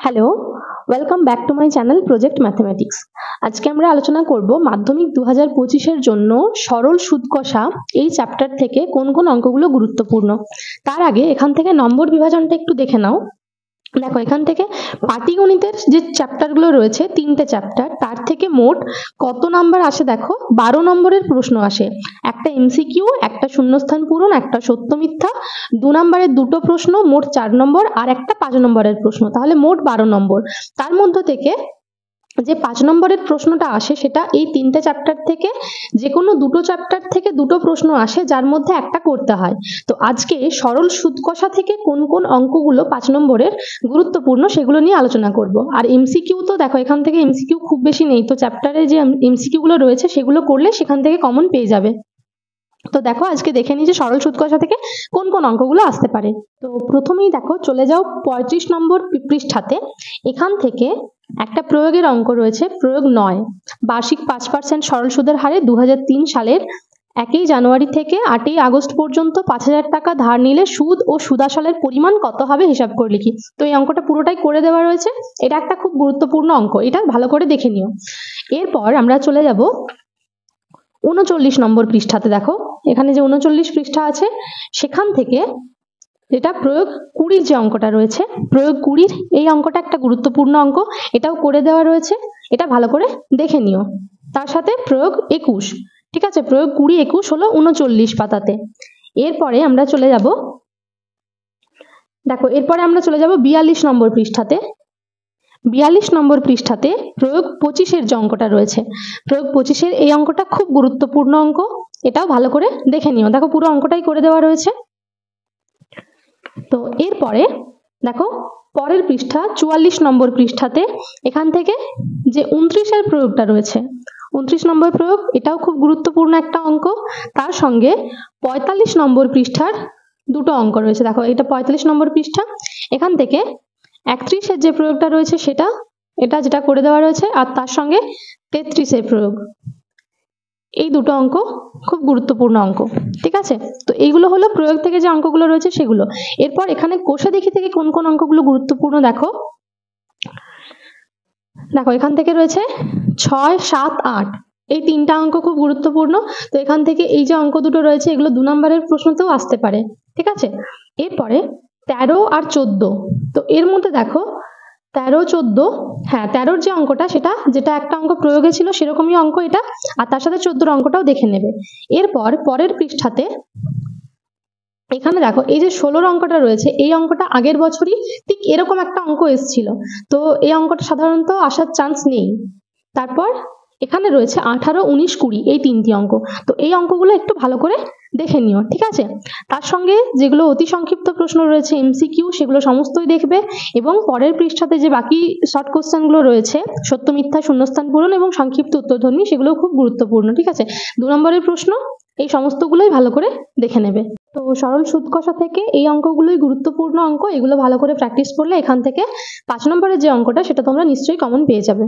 Hello, welcome back to my channel project mathematics. আজকে আমরা আলোচনা করব মাধ্যমিক 2025 এর জন্য সরল সুদ কষা এই চ্যাপ্টার থেকে কোন কোন অঙ্কগুলো গুরুত্বপূর্ণ। তার আগে এখান থেকে নম্বর বিভাজনটা একটু দেখে নাও। দেখো, এখান থেকে পাটিগণিতের যে চ্যাপ্টারগুলো রয়েছে, 3টে চ্যাপ্টার, তার থেকে মোট কত নাম্বার আসে দেখো, 12 নম্বরের প্রশ্ন আসে। একটা এমসিকিউ, একটা শূন্যস্থান পূরণ, একটা সত্য মিথ্যা, 2 নম্বরের দুটো প্রশ্ন, মোট 4 নম্বর, আর একটা 5 নম্বরের প্রশ্ন, তাহলে মোট 12 নম্বর। তার মধ্যে থেকে যে 5 নম্বরের প্রশ্নটা আসে সেটা এই 3টে চ্যাপ্টার থেকে যে কোনো দুটো চ্যাপ্টার থেকে দুটো প্রশ্ন আসে, যার মধ্যে একটা করতে হয়। তো আজকে সরল সুদ কষা থেকে কোন কোন অঙ্কগুলো 5 নম্বরের গুরুত্বপূর্ণ সেগুলো নিয়ে আলোচনা করব। আর এমসিকিউ তো দেখো, এখান থেকে এমসিকিউ খুব বেশি নেই, তো চ্যাপ্টারে যে এমসিকিউ গুলো রয়েছে সেগুলো করলে সেখান থেকে কমন পেয়ে যাবে। তো দেখো, আজকে দেখে নিই যে সরল সুদ কষা থেকে কোন কোন অঙ্কগুলো আসতে পারে। তো প্রথমেই দেখো, চলে যাও 35 নম্বর পৃষ্ঠাতে। এখান থেকে একটা প্রয়োগের অঙ্ক রয়েছে, প্রয়োগ 9। বার্ষিক 5% সরল সুদের হারে 2003 সালের 1 জানুয়ারি থেকে 8 আগস্ট পর্যন্ত 5000 টাকা ধার নিলে সুদ ও সুদাসলের পরিমাণ কত হবে হিসাব করে লিখি। তো এই অঙ্কটা পুরোটাই করে দেওয়া রয়েছে। এটা একটা খুব গুরুত্বপূর্ণ অঙ্ক, এটা ভালো করে দেখে নিও। এরপর আমরা চলে যাব 39 নম্বর পৃষ্ঠাতে। দেখো, এখানে যে 39 পৃষ্ঠা আছে সেখান থেকে যেটা প্রয়োগ 20 যে অঙ্কটা রয়েছে, প্রয়োগ 20 এই অঙ্কটা একটা গুরুত্বপূর্ণ অঙ্ক, এটাও করে দেওয়া রয়েছে, এটা ভালো করে দেখে নিও। তার সাথে প্রয়োগ 21, ঠিক আছে, প্রয়োগ 20 21 হলো 39 পাতাতে। এরপরে আমরা চলে যাব, দেখো এরপরে আমরা চলে যাব 42 নম্বর পৃষ্ঠাতে। 42 নম্বর পৃষ্ঠাতে প্রয়োগ 25 যে অঙ্কটা রয়েছে, প্রয়োগ 25 এই অঙ্কটা খুব গুরুত্বপূর্ণ অঙ্ক, এটাও ভালো করে দেখে নিও। দেখো, পুরো অঙ্কটাই করে দেওয়া রয়েছে। তো এরপরে দেখো, পরের পৃষ্ঠা 44 নম্বর পৃষ্ঠাতে এখান থেকে যে 29 প্রয়োগটা রয়েছে, 29 নম্বর প্রয়োগ, এটাও খুব গুরুত্বপূর্ণ একটা অঙ্ক। তার সঙ্গে 45 নম্বর পৃষ্ঠার দুটো অঙ্ক রয়েছে। দেখো, এটা 45 নম্বর পৃষ্ঠা, এখান থেকে 31 যে প্রয়োগটা রয়েছে সেটা, এটা যেটা করে দেওয়া রয়েছে, আর তার সঙ্গে 33 প্রয়োগ, এই দুটো অঙ্ক খুব গুরুত্বপূর্ণ অঙ্ক, ঠিক আছে। তো এইগুলো হলো প্রয়োগ থেকে যে অঙ্কগুলো রয়েছে সেগুলো। এরপর এখানে কোষে দেখি থেকে কোন কোন অঙ্কগুলো গুরুত্বপূর্ণ দেখো, দেখো এখান থেকে রয়েছে 6 7 8, এই 3টা অঙ্ক খুব গুরুত্বপূর্ণ। তো এখান থেকে এই যে অঙ্ক দুটো রয়েছে এগুলো 2 নম্বরের প্রশ্নতেও আসতে পারে, ঠিক আছে। এরপরে 13 আর 14, তো এর মধ্যে দেখো 13 14, হ্যাঁ 13 যে অঙ্কটা সেটা, যেটা একটা অঙ্ক প্রয়োগে ছিল সেরকমই অঙ্ক এটা, আর তার সাথে 14 অঙ্কটাও দেখে নেবে। এরপর পরের পৃষ্ঠাতে এখানে দেখো এই যে 16 অঙ্কটা রয়েছে, এই অঙ্কটা আগের বছরই ঠিক এরকম একটা অঙ্ক এসেছিল, তো এই অঙ্কটা সাধারণত আসার চান্স নেই। তারপর এখানে রয়েছে 18 19 20, এই 3টি অঙ্ক, তো এই অঙ্কগুলো একটু ভালো করে দেখে নিও, ঠিক আছে। তার সঙ্গে যেগুলো অতি সংক্ষিপ্ত প্রশ্ন রয়েছে এমসিকিউ, সেগুলো সমস্তই দেখবে, এবং পরের পৃষ্ঠাতে যে বাকি শর্ট কোশ্চেনগুলো রয়েছে, সত্য মিথ্যা, শূন্যস্থান পূরণ এবং সংক্ষিপ্ত উত্তরধ্বনি, সেগুলো খুব গুরুত্বপূর্ণ, ঠিক আছে। 2 নম্বরের প্রশ্ন এই সমস্তগুলোই ভালো করে দেখে নেবে। তো সরল সুদ কষা থেকে এই অঙ্কগুলোই গুরুত্বপূর্ণ অঙ্ক, এগুলো ভালো করে প্র্যাকটিস করলে এখান থেকে 5 নম্বরের যে অঙ্কটা সেটা তোমরা নিশ্চয়ই কমন পেয়ে যাবে।